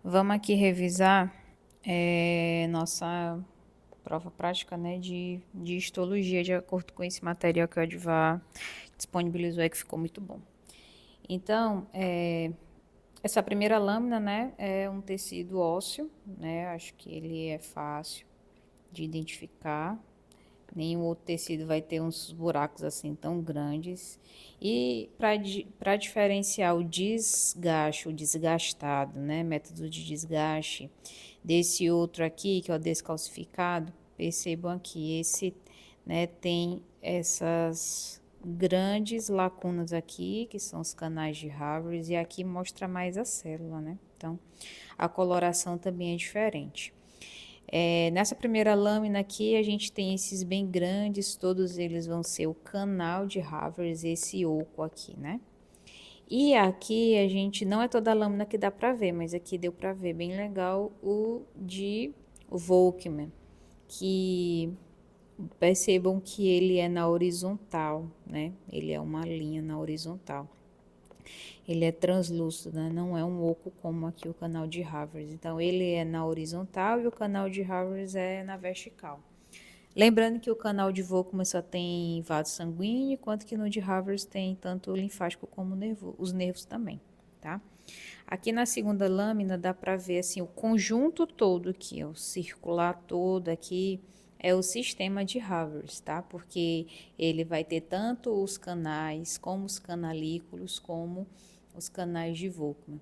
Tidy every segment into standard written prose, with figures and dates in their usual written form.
Vamos aqui revisar nossa prova prática, né, de histologia, de acordo com esse material que o Advar disponibilizou aí, que ficou muito bom. Então, essa primeira lâmina, né, é um tecido ósseo, né, acho que ele é fácil de identificar. Nenhum outro tecido vai ter uns buracos assim tão grandes. E para diferenciar o desgaste, o desgastado, né, método de desgaste, desse outro aqui, que é o descalcificado, percebam aqui, esse, né, tem essas grandes lacunas aqui, que são os canais de Haveres, e aqui mostra mais a célula, né? Então, a coloração também é diferente. Nessa primeira lâmina aqui, a gente tem esses bem grandes, todos eles vão ser o canal de Haveres, esse oco aqui, né? E aqui a gente, não é toda a lâmina que dá pra ver, mas aqui deu pra ver bem legal o Volkmann, que percebam que ele é na horizontal, né? Ele é uma linha na horizontal. Ele é translúcido, né? Não é um oco como aqui o canal de Haveres. Então, ele é na horizontal e o canal de Haveres é na vertical. Lembrando que o canal de Volkmann só tem vaso sanguíneo, enquanto que no de Haveres tem tanto o linfático como os nervos também, tá? Aqui na segunda lâmina dá para ver assim o conjunto todo aqui, ó, o circular todo aqui é o sistema de Haveres, tá? Porque ele vai ter tanto os canais, como os canalículos, como os canais de Volkmann.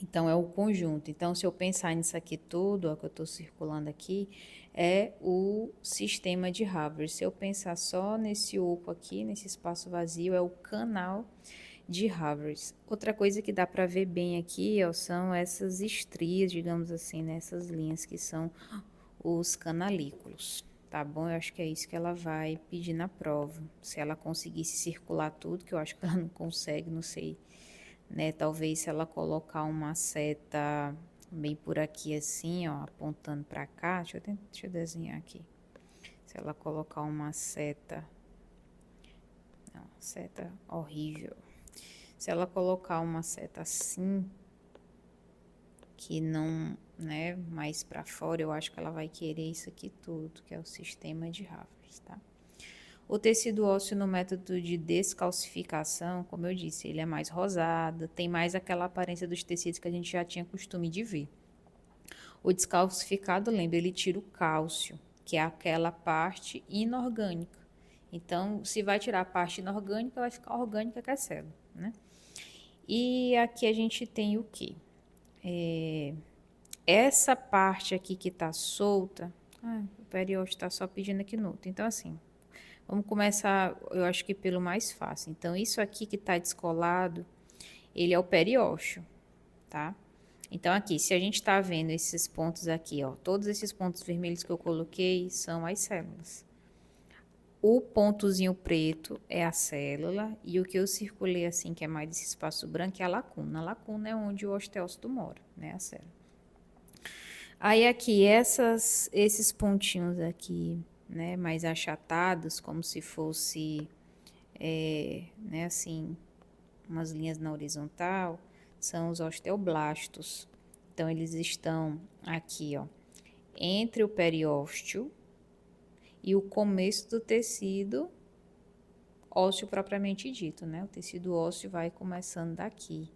Então, é o conjunto. Então, se eu pensar nisso aqui tudo, ó, que eu estou circulando aqui, é o sistema de Haveres. Se eu pensar só nesse oco aqui, nesse espaço vazio, é o canal de Haveres. Outra coisa que dá para ver bem aqui, ó, são essas estrias, digamos assim, nessas linhas que são os canalículos. Tá bom? Eu acho que é isso que ela vai pedir na prova. Se ela conseguisse circular tudo, que eu acho que ela não consegue, não sei, né? Talvez se ela colocar uma seta bem por aqui assim, ó, apontando para cá, deixa eu desenhar aqui. Se ela colocar uma seta, não, seta horrível. Se ela colocar uma seta assim, que não, né, mais para fora, eu acho que ela vai querer isso aqui tudo, que é o sistema de Haveres, tá? O tecido ósseo no método de descalcificação, como eu disse, ele é mais rosado, tem mais aquela aparência dos tecidos que a gente já tinha costume de ver. O descalcificado, lembra, ele tira o cálcio, que é aquela parte inorgânica. Então, se vai tirar a parte inorgânica, vai ficar orgânica, que é a célula, né? E aqui a gente tem o quê? Essa parte aqui que tá solta, o periósteo tá só pedindo aqui nota. Então, assim, vamos começar, eu acho que pelo mais fácil. Então, isso aqui que tá descolado, ele é o periósteo, tá? Então, aqui, se a gente tá vendo esses pontos aqui, ó, todos esses pontos vermelhos que eu coloquei são as células. O pontozinho preto é a célula e o que eu circulei assim, que é mais esse espaço branco, é a lacuna. A lacuna é onde o osteócito mora, né, a célula. Aí aqui, esses pontinhos aqui, né, mais achatados, como se fosse, né, assim, umas linhas na horizontal, são os osteoblastos. Então, eles estão aqui, ó, entre o periósteo e o começo do tecido ósseo propriamente dito, né? O tecido ósseo vai começando daqui.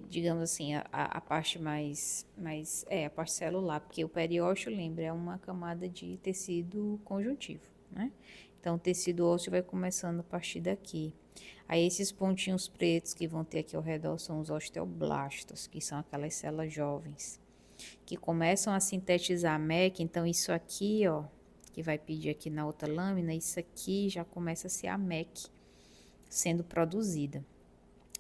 Digamos assim, a parte a parte celular, porque o periósteo, lembra, é uma camada de tecido conjuntivo, né? Então, o tecido ósseo vai começando a partir daqui. Aí, esses pontinhos pretos que vão ter aqui ao redor são os osteoblastos, que são aquelas células jovens, que começam a sintetizar a MEC. Então, isso aqui, ó, que vai pedir aqui na outra lâmina, isso aqui já começa a ser a MEC sendo produzida.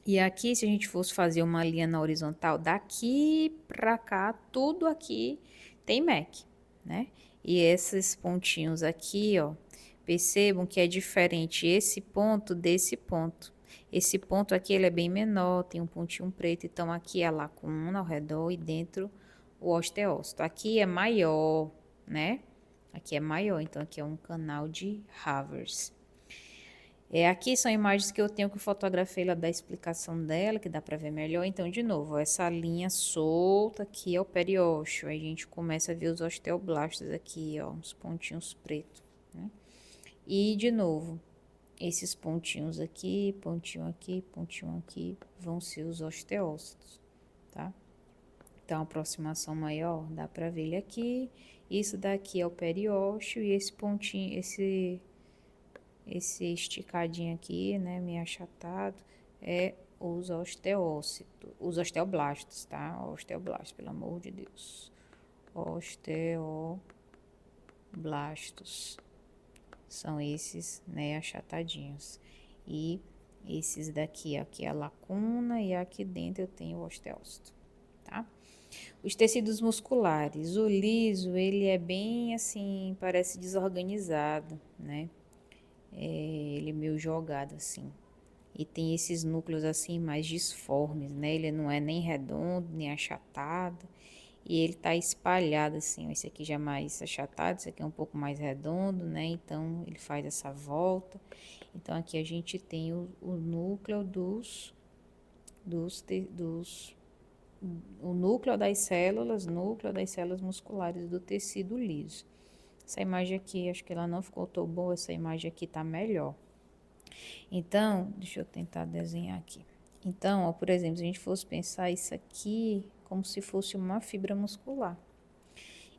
E aqui, se a gente fosse fazer uma linha na horizontal, daqui para cá, tudo aqui tem MEC, né? E esses pontinhos aqui, ó, percebam que é diferente esse ponto desse ponto. Esse ponto aqui, ele é bem menor, tem um pontinho preto, então aqui é a lacuna ao redor e dentro o osteócito. Aqui é maior, né? Aqui é maior, então aqui é um canal de Haveres. Aqui são imagens que eu tenho que eu fotografei lá da explicação dela, que dá para ver melhor. Então, de novo, ó, essa linha solta aqui é o periósteo. Aí a gente começa a ver os osteoblastos aqui, ó, uns pontinhos pretos, né? E, de novo, esses pontinhos aqui, pontinho aqui, vão ser os osteócitos, tá? Então, aproximação maior, dá para ver ele aqui. Isso daqui é o periósteo e esse pontinho, esse esticadinho aqui, né, meio achatado, é os osteócitos, os osteoblastos, tá? Osteoblastos, pelo amor de Deus. Osteoblastos. São esses, né, achatadinhos. E esses daqui, aqui é a lacuna e aqui dentro eu tenho o osteócito, tá? Os tecidos musculares, o liso, ele é bem assim, parece desorganizado, né? Ele é meio jogado assim. E tem esses núcleos assim mais disformes, né? Ele não é nem redondo, nem achatado. E ele tá espalhado assim, ó. Esse aqui já é mais achatado, esse aqui é um pouco mais redondo, né? Então, ele faz essa volta. Então, aqui a gente tem o núcleo o núcleo das células musculares do tecido liso. Essa imagem aqui, acho que ela não ficou tão boa, essa imagem aqui tá melhor. Então, deixa eu tentar desenhar aqui. Então, ó, por exemplo, se a gente fosse pensar isso aqui como se fosse uma fibra muscular.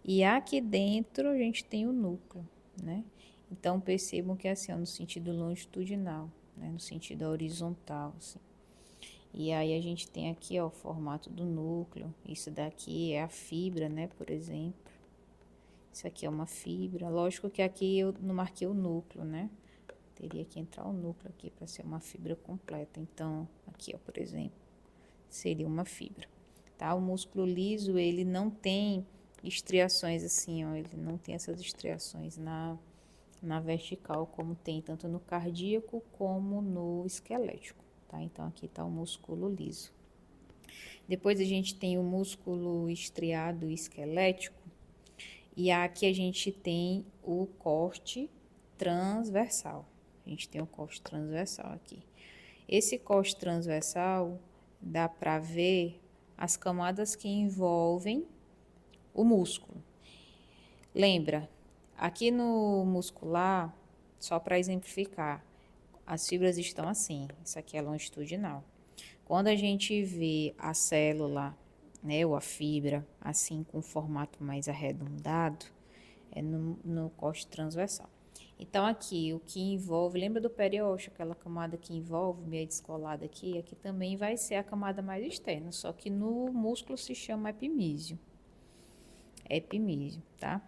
E aqui dentro a gente tem o núcleo, né? Então, percebam que é assim, ó, no sentido longitudinal, né? No sentido horizontal, assim. E aí a gente tem aqui, ó, o formato do núcleo. Isso daqui é a fibra, né, por exemplo. Isso aqui é uma fibra. Lógico que aqui eu não marquei o núcleo, né? Teria que entrar o núcleo aqui para ser uma fibra completa. Então, aqui, ó, por exemplo, seria uma fibra, tá? O músculo liso, ele não tem estriações assim, ó, ele não tem essas estriações na vertical, como tem tanto no cardíaco como no esquelético, tá? Então, aqui tá o músculo liso. Depois a gente tem o músculo estriado esquelético, e aqui a gente tem o corte transversal. A gente tem o corte transversal aqui. Esse corte transversal dá para ver as camadas que envolvem o músculo. Lembra, aqui no muscular, só para exemplificar, as fibras estão assim, isso aqui é longitudinal. Quando a gente vê a célula, né, ou a fibra, assim com formato mais arredondado, é no corte transversal. Então, aqui, o que envolve, lembra do periósteo, aquela camada que envolve, meio descolada aqui? Aqui também vai ser a camada mais externa, só que no músculo se chama epimísio. Epimísio, tá?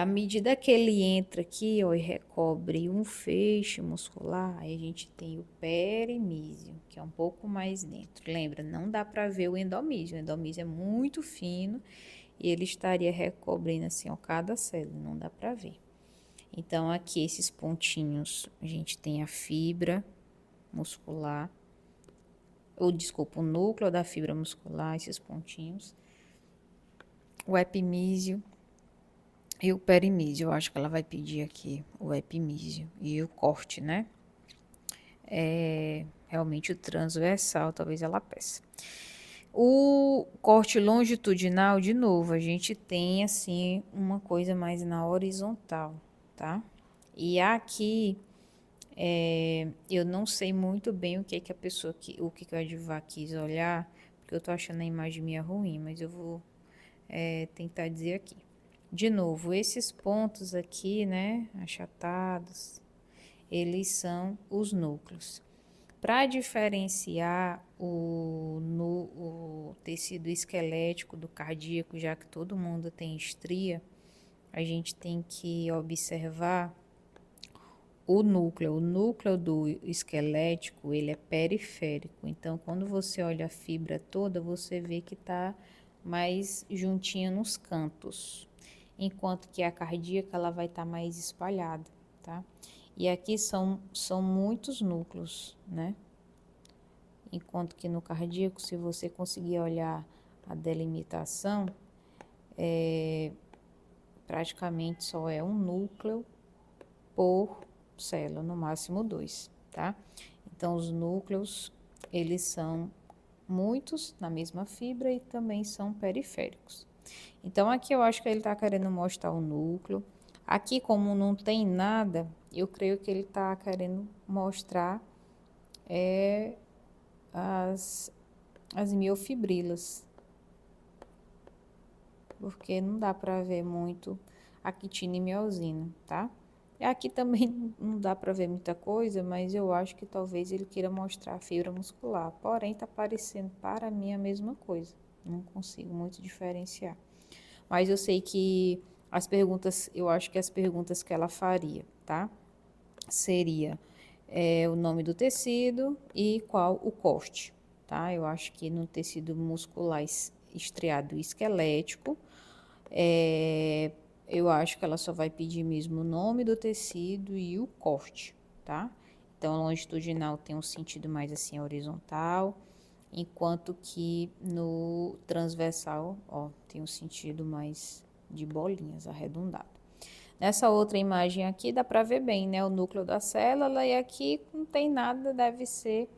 À medida que ele entra aqui, ó, e recobre um feixe muscular, aí a gente tem o perimísio, que é um pouco mais dentro. Lembra, não dá para ver o endomísio é muito fino e ele estaria recobrindo assim, ó, cada célula, não dá para ver. Então, aqui esses pontinhos, a gente tem a fibra muscular, ou desculpa, o núcleo da fibra muscular, esses pontinhos, o epimísio e o perimísio. Eu acho que ela vai pedir aqui o epimísio e o corte, né? Realmente o transversal, talvez ela peça. O corte longitudinal, de novo, a gente tem assim uma coisa mais na horizontal, tá? E aqui eu não sei muito bem o que que a pessoa o que que o Adivá quis olhar, porque eu tô achando a imagem minha ruim, mas eu vou tentar dizer aqui. De novo, esses pontos aqui, né, achatados, eles são os núcleos. Para diferenciar o tecido esquelético do cardíaco, já que todo mundo tem estria, a gente tem que observar o núcleo do esquelético, ele é periférico. Então, quando você olha a fibra toda, você vê que está mais juntinha nos cantos. Enquanto que a cardíaca, ela vai estar mais espalhada, tá? E aqui são muitos núcleos, né? Enquanto que no cardíaco, se você conseguir olhar a delimitação, praticamente só é um núcleo por célula, no máximo 2, tá? Então, os núcleos, eles são muitos na mesma fibra e também são periféricos. Então, aqui eu acho que ele está querendo mostrar o núcleo. Aqui, como não tem nada, eu creio que ele está querendo mostrar as miofibrilas, porque não dá para ver muito a quitina e miosina, tá? E aqui também não dá para ver muita coisa, mas eu acho que talvez ele queira mostrar a fibra muscular. Porém, tá parecendo para mim a mesma coisa. Não consigo muito diferenciar. Mas eu sei que as perguntas, eu acho que as perguntas que ela faria, tá? Seria o nome do tecido e qual o corte, tá? Eu acho que no tecido muscular estriado esquelético, eu acho que ela só vai pedir mesmo o nome do tecido e o corte, tá? Então, longitudinal tem um sentido mais assim horizontal, enquanto que no transversal, ó, tem um sentido mais de bolinhas, arredondado. Nessa outra imagem aqui dá para ver bem, né, o núcleo da célula, e aqui não tem nada, deve ser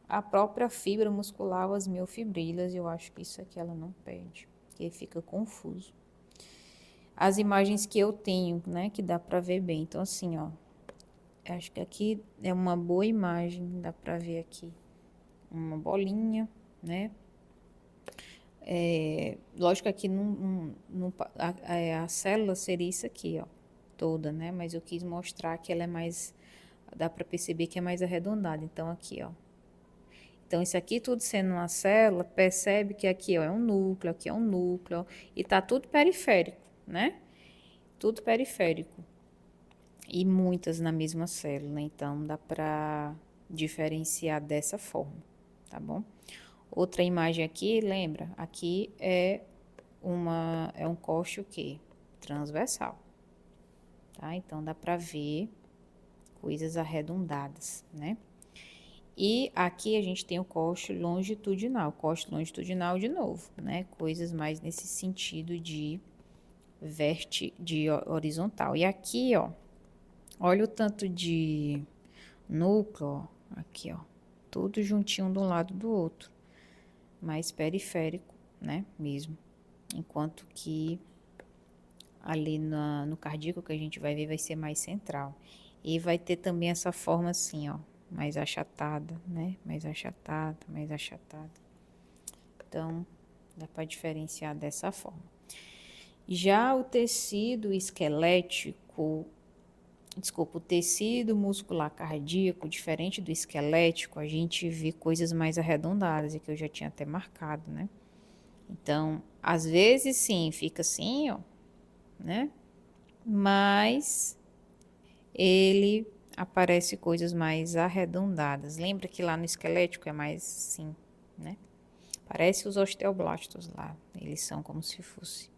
a própria fibra muscular, as miofibrilas. Eu acho que isso aqui ela não perde, porque fica confuso. As imagens que eu tenho, né, que dá para ver bem. Então, assim, ó, acho que aqui é uma boa imagem, dá para ver aqui uma bolinha, né? Lógico que aqui a célula seria isso aqui, ó, toda, né? Mas eu quis mostrar que ela é mais, dá para perceber que é mais arredondada. Então, aqui, ó. Então, isso aqui tudo sendo uma célula, percebe que aqui, ó, é um núcleo, aqui é um núcleo, e tá tudo periférico, né? Tudo periférico. E muitas na mesma célula, então dá para diferenciar dessa forma, tá bom? Outra imagem aqui, lembra? Aqui é um corte o quê? Transversal, tá? Então dá para ver coisas arredondadas, né? E aqui a gente tem o corte longitudinal de novo, né? Coisas mais nesse sentido de de horizontal. E aqui, ó, olha o tanto de núcleo, ó, aqui, ó, tudo juntinho de um lado do outro, mais periférico, né, mesmo. Enquanto que ali no cardíaco que a gente vai ver vai ser mais central. E vai ter também essa forma assim, ó, mais achatada, né, mais achatada, mais achatada. Então, dá para diferenciar dessa forma. Já o tecido esquelético, o tecido muscular cardíaco, diferente do esquelético, a gente vê coisas mais arredondadas, e que eu já tinha até marcado, né? Então, às vezes sim, fica assim, ó, né? Mas ele aparece coisas mais arredondadas. Lembra que lá no esquelético é mais assim, né? Parece os osteoblastos lá, eles são como se fosse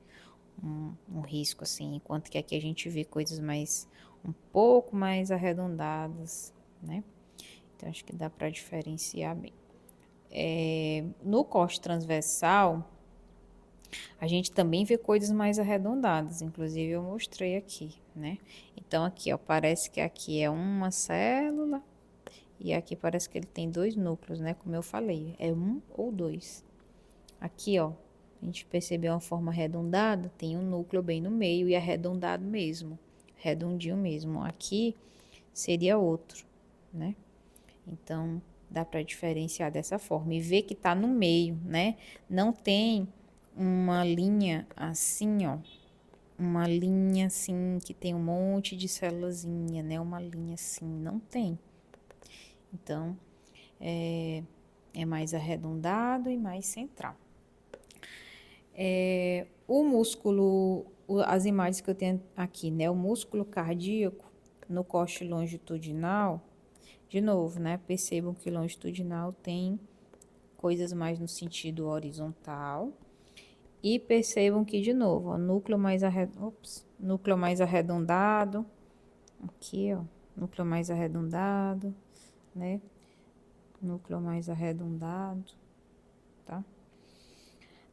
um risco assim, enquanto que aqui a gente vê coisas mais um pouco mais arredondadas, né? Então acho que dá para diferenciar bem. No corte transversal, a gente também vê coisas mais arredondadas, inclusive eu mostrei aqui, né? Então aqui, ó, parece que aqui é uma célula e aqui parece que ele tem dois núcleos, né? Como eu falei, é um ou dois. Aqui, ó, a gente percebeu uma forma arredondada, tem um núcleo bem no meio e arredondado mesmo, redondinho mesmo. Aqui seria outro, né? Então, dá para diferenciar dessa forma e ver que tá no meio, né? Não tem uma linha assim, ó, uma linha assim que tem um monte de célulazinha, né? Uma linha assim, não tem. Então, é mais arredondado e mais central. O músculo, as imagens que eu tenho aqui, né? O músculo cardíaco no corte longitudinal, de novo, né? Percebam que longitudinal tem coisas mais no sentido horizontal. E percebam que, de novo, ó, núcleo mais arredondado. Aqui, ó, núcleo mais arredondado, né? Núcleo mais arredondado, tá?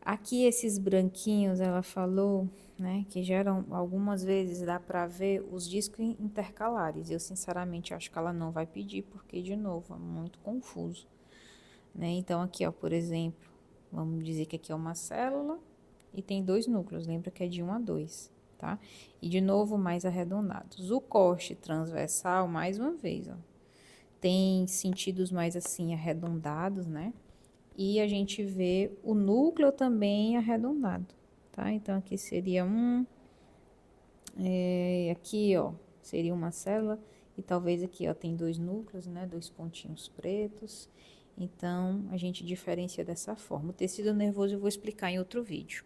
Aqui esses branquinhos, ela falou né? Que geram, algumas vezes dá para ver os discos intercalares. Eu, sinceramente, acho que ela não vai pedir, porque, de novo, é muito confuso, né? Então, aqui, ó, por exemplo, vamos dizer que aqui é uma célula e tem dois núcleos, lembra que é de 1 a 2, tá? E, de novo, mais arredondados. O corte transversal, mais uma vez, ó, tem sentidos mais assim arredondados, né? E a gente vê o núcleo também arredondado, tá? Então, aqui seria aqui, ó, seria uma célula, e talvez aqui, ó, tem dois núcleos, né? Dois pontinhos pretos. Então, a gente diferencia dessa forma. O tecido nervoso eu vou explicar em outro vídeo.